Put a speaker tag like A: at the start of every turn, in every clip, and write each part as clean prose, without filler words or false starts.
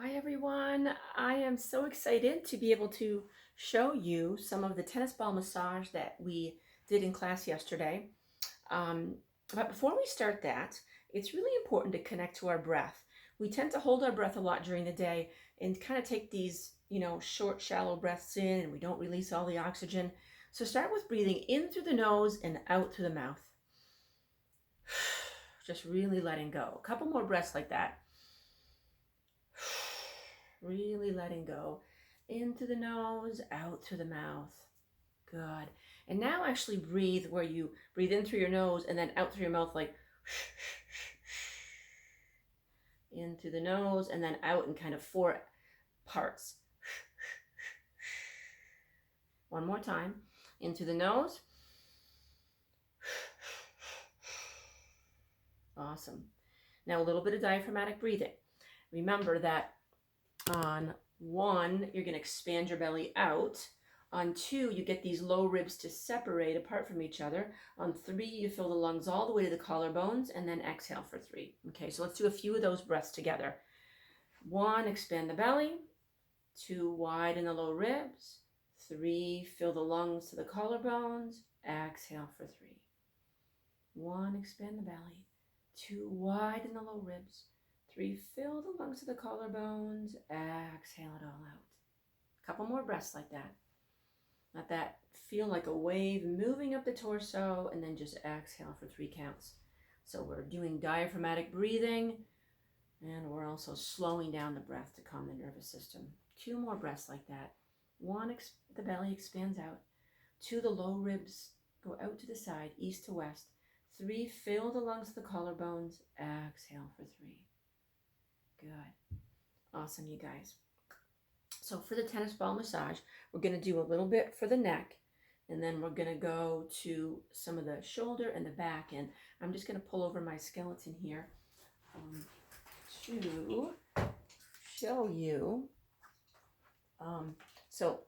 A: Hi everyone. I am so excited to be able to show you some of the tennis ball massage that we did in class yesterday. Um, but before we start that, it's really important to connect to our breath. We tend to hold our breath a lot during the day and kind of take these, short, shallow breaths in, and we don't release all the oxygen. So start with breathing in through the nose and out through the mouth. Just really letting go. A couple more breaths like that. Really letting go. In through the nose, out through the mouth. Good. And now actually breathe where you breathe in through your nose and then out through your mouth, like in through the nose and then out in kind of four parts. One more time. In through the nose. Awesome. Now a little bit of diaphragmatic breathing. Remember that on one, you're going to expand your belly out. On two, you get these low ribs to separate apart from each other. On three, you fill the lungs all the way to the collarbones and then exhale for three. Okay, so let's do a few of those breaths together. One, expand the belly. Two, widen the low ribs. Three, fill the lungs to the collarbones. Exhale for three. One, expand the belly. Two, widen the low ribs. Three, fill the lungs to the collarbones. Exhale it all out. A couple more breaths like that. Let that feel like a wave moving up the torso, and then just exhale for 3 counts. So we're doing diaphragmatic breathing, and we're also slowing down the breath to calm the nervous system. 2 more breaths like that. 1, the belly expands out. 2, the low ribs go out to the side, east to west. 3, fill the lungs to the collarbones. Exhale for 3. Good. Awesome, you guys. So for the tennis ball massage, we're going to do a little bit for the neck, and then we're going to go to some of the shoulder and the back. And I'm just going to pull over my skeleton here to show you. So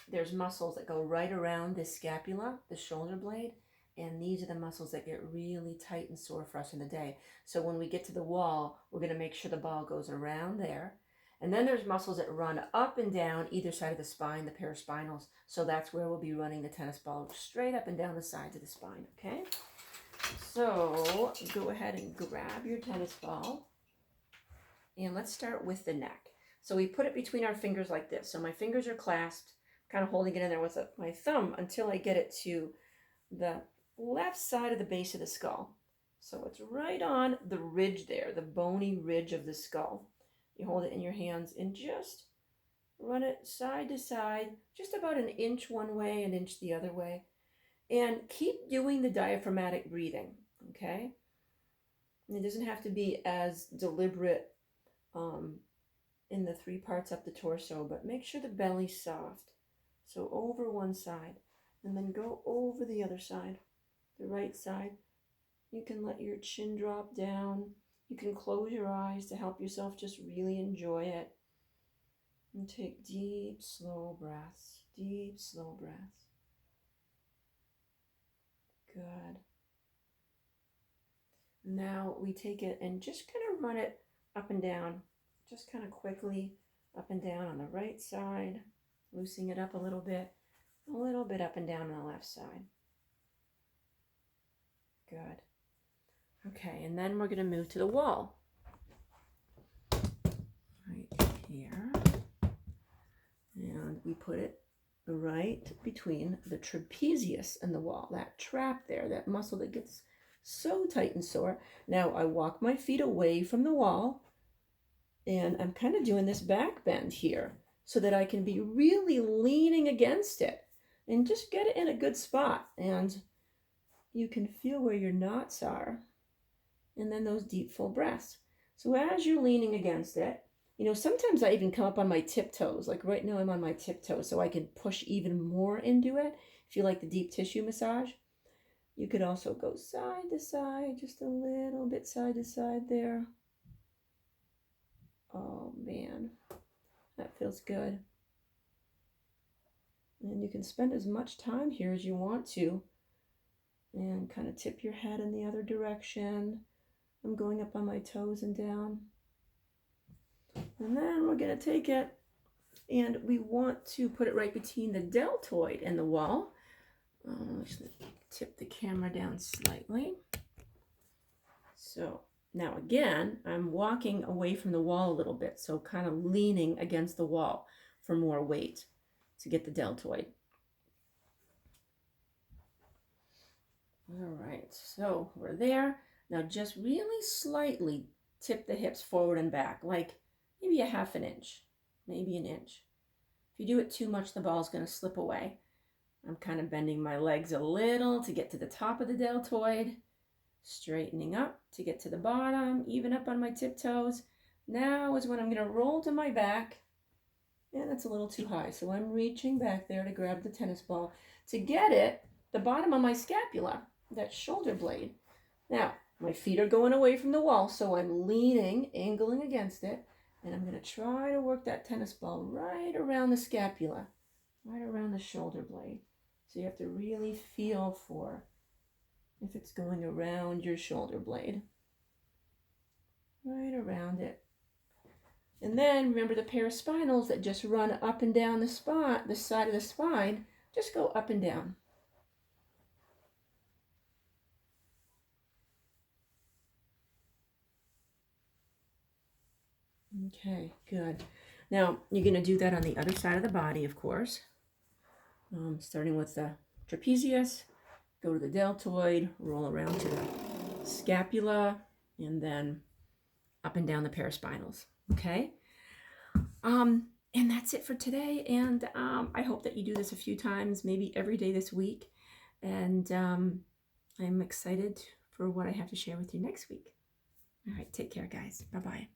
A: there's muscles that go right around the scapula, the shoulder blade, and these are the muscles that get really tight and sore for us in the day. So when we get to the wall, we're going to make sure the ball goes around there. And then there's muscles that run up and down either side of the spine, the paraspinals. So that's where we'll be running the tennis ball straight up and down the sides of the spine, okay? So go ahead and grab your tennis ball. And let's start with the neck. So we put it between our fingers like this. So my fingers are clasped, kind of holding it in there with my thumb until I get it to the left side of the base of the skull. So it's right on the ridge there, the bony ridge of the skull. You hold it in your hands and just run it side to side, just about an inch one way, an inch the other way. And keep doing the diaphragmatic breathing, okay? And it doesn't have to be as deliberate in the 3 parts up the torso, but make sure the belly's soft. So over one side, and then go over the other side, the right side. You can let your chin drop down. You can close your eyes to help yourself just really enjoy it. And take deep, slow breaths. Deep, slow breaths. Good. Now we take it and just kind of run it up and down. Just kind of quickly up and down on the right side. Loosening it up a little bit up and down on the left side. Good. Okay, and then we're going to move to the wall. Right here. And we put it right between the trapezius and the wall. That trap there, that muscle that gets so tight and sore. Now I walk my feet away from the wall, and I'm kind of doing this back bend here so that I can be really leaning against it and just get it in a good spot. And you can feel where your knots are. And then those deep, full breaths. So as you're leaning against it, sometimes I even come up on my tiptoes. Like right now I'm on my tiptoes so I can push even more into it. If you like the deep tissue massage, you could also go side to side, just a little bit side to side there. Oh man, that feels good. And you can spend as much time here as you want to. And kind of tip your head in the other direction. I'm going up on my toes and down. And then we're going to take it and we want to put it right between the deltoid and the wall. Just tip the camera down slightly. So now again, I'm walking away from the wall a little bit, so kind of leaning against the wall for more weight to get the deltoid. All right, so we're there. Now just really slightly tip the hips forward and back, like maybe a half an inch, maybe an inch. If you do it too much, the ball's going to slip away. I'm kind of bending my legs a little to get to the top of the deltoid, straightening up to get to the bottom, even up on my tiptoes. Now is when I'm going to roll to my back, and it's a little too high, so I'm reaching back there to grab the tennis ball to get it, the bottom of my scapula, that shoulder blade. Now, my feet are going away from the wall, so I'm leaning, angling against it, and I'm going to try to work that tennis ball right around the scapula, right around the shoulder blade. So you have to really feel for if it's going around your shoulder blade, right around it. And then remember the paraspinals that just run up and down the spine, the side of the spine, just go up and down. Okay, good. Now you're going to do that on the other side of the body, of course. Starting with the trapezius, go to the deltoid, roll around to the scapula, and then up and down the paraspinals. Okay. And that's it for today. And I hope that you do this a few times, maybe every day this week. And I'm excited for what I have to share with you next week. All right, take care, guys. Bye-bye.